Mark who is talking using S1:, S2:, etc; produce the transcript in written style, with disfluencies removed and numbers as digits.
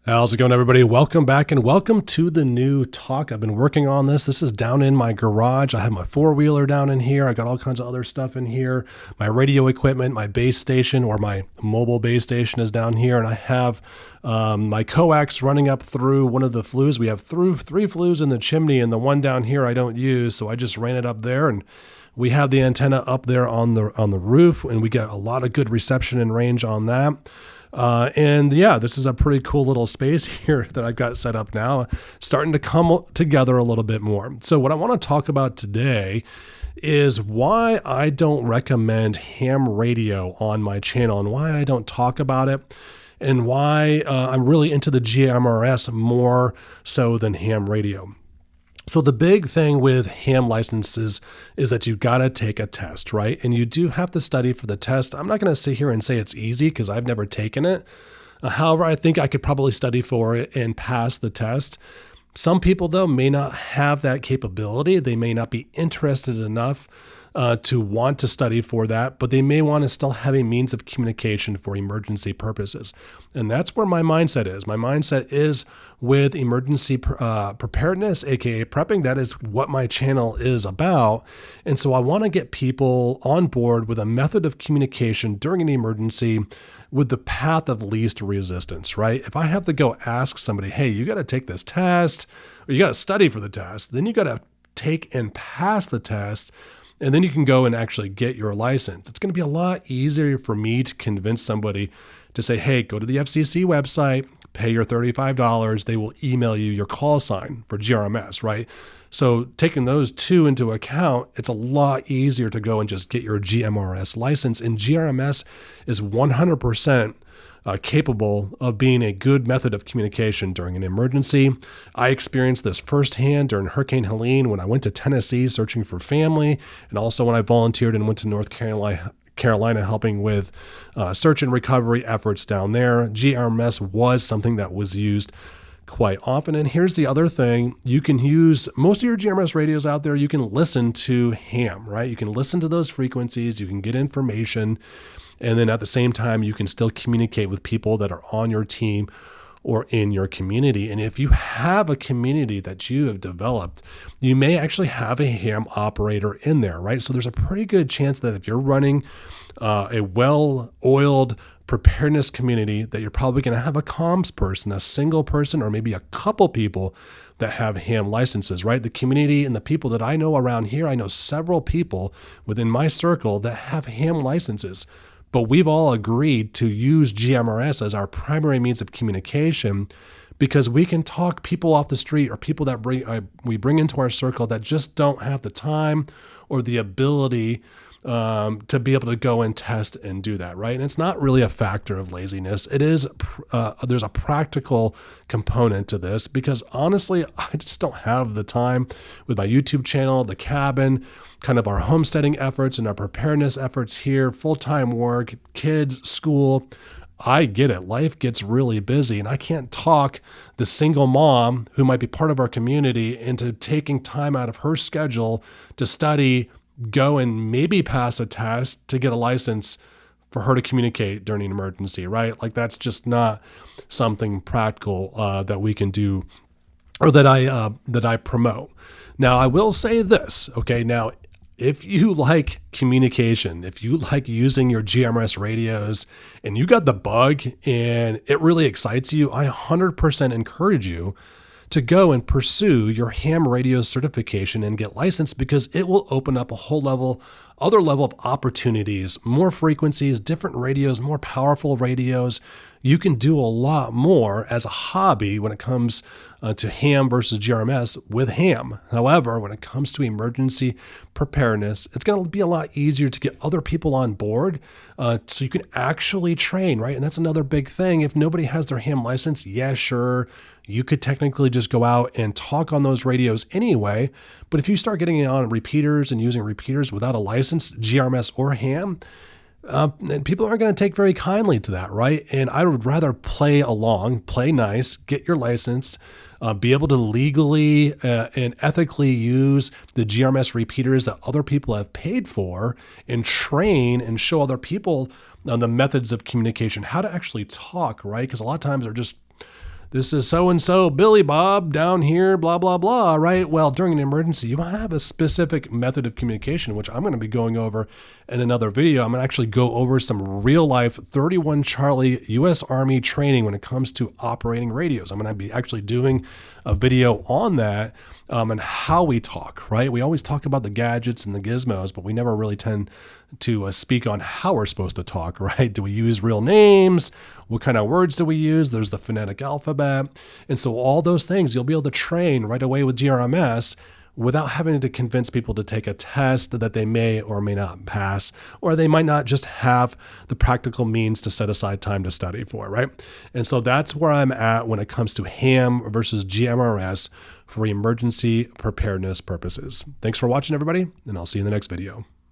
S1: How's it going, everybody? Welcome back and welcome to the new talk. I've been working on this. This is down in my garage. I have my four-wheeler down in here. I got all kinds of other stuff in here. My radio equipment, my base station or my mobile base station is down here. And I have my coax running up through one of the flues. We have three flues in the chimney, and the one down here I don't use. So I just ran it up there, and we have the antenna up there on the roof, and we get a lot of good reception and range on that. This is a pretty cool little space here that I've got set up now, starting to come together a little bit more. So what I want to talk about today is why I don't recommend ham radio on my channel and why I don't talk about it and why I'm really into the GMRS more so than ham radio. So the big thing with ham licenses is that you've got to take a test, right? And you do have to study for the test. I'm not going to sit here and say it's easy because I've never taken it. However, I think I could probably study for it and pass the test. Some people, though, may not have that capability. They may not be interested enough to want to study for that, but they may want to still have a means of communication for emergency purposes. And that's where my mindset is. My mindset is with emergency preparedness, aka prepping. That is what my channel is about. And so I want to get people on board with a method of communication during an emergency with the path of least resistance, right? If I have to go ask somebody, hey, you got to take this test, or you got to study for the test, then you got to take and pass the test, and then you can go and actually get your license. It's going to be a lot easier for me to convince somebody to say, hey, go to the FCC website, pay your $35. They will email you your call sign for GMRS, right? So taking those two into account, it's a lot easier to go and just get your GMRS license. And GMRS is 100% capable of being a good method of communication during an emergency. I experienced this firsthand during Hurricane Helene when I went to Tennessee searching for family, and also when I volunteered and went to North Carolina helping with search and recovery efforts down there. GMRS was something that was used quite often. And here's the other thing. You can use most of your GMRS radios out there. You can listen to ham, right? You can listen to those frequencies. You can get information. And then at the same time, you can still communicate with people that are on your team or in your community. And if you have a community that you have developed, you may actually have a ham operator in there, right? So there's a pretty good chance that if you're running a well-oiled preparedness community, that you're probably going to have a comms person, a single person, or maybe a couple people that have ham licenses, right? The community and the people that I know around here, I know several people within my circle that have ham licenses. But we've all agreed to use GMRS as our primary means of communication because we can talk people off the street or people that we bring into our circle that just don't have the time or the ability to be able to go and test and do that, right? And it's not really a factor of laziness. It is, there's a practical component to this because honestly, I just don't have the time with my YouTube channel, the cabin, kind of our homesteading efforts and our preparedness efforts here, full-time work, kids, school. I get it. Life gets really busy and I can't talk the single mom who might be part of our community into taking time out of her schedule to study, go and maybe pass a test to get a license for her to communicate during an emergency, right? Like that's just not something practical that we can do or that I promote. Now, I will say this, okay? Now, if you like communication, if you like using your GMRS radios and you got the bug and it really excites you, I 100% encourage you to go and pursue your ham radio certification and get licensed because it will open up a whole other level of opportunities, more frequencies, different radios, more powerful radios. You can do a lot more as a hobby when it comes to ham versus GMRS with ham. However, when it comes to emergency preparedness, it's going to be a lot easier to get other people on board so you can actually train, right? And that's another big thing. If nobody has their ham license, yeah, sure, you could technically just go out and talk on those radios anyway. But if you start getting on repeaters and using repeaters without a license, GMRS or ham, and people aren't going to take very kindly to that, right? And I would rather play along, play nice, get your license, be able to legally and ethically use the GMRS repeaters that other people have paid for and train and show other people on the methods of communication, how to actually talk, right? Because a lot of times this is so-and-so Billy Bob down here, blah, blah, blah, right? Well, during an emergency, you might have a specific method of communication, which I'm going to be going over in another video. I'm going to actually go over some real life 31 Charlie U.S. Army training when it comes to operating radios. I'm going to be actually doing a video on that and how we talk, right? We always talk about the gadgets and the gizmos, but we never really tend to speak on how we're supposed to talk, right? Do we use real names? What kind of words do we use? There's the phonetic alphabet. And so all those things you'll be able to train right away with GMRS without having to convince people to take a test that they may or may not pass, or they might not just have the practical means to set aside time to study for, right? And so that's where I'm at when it comes to ham versus GMRS for emergency preparedness purposes. Thanks for watching, everybody, and I'll see you in the next video.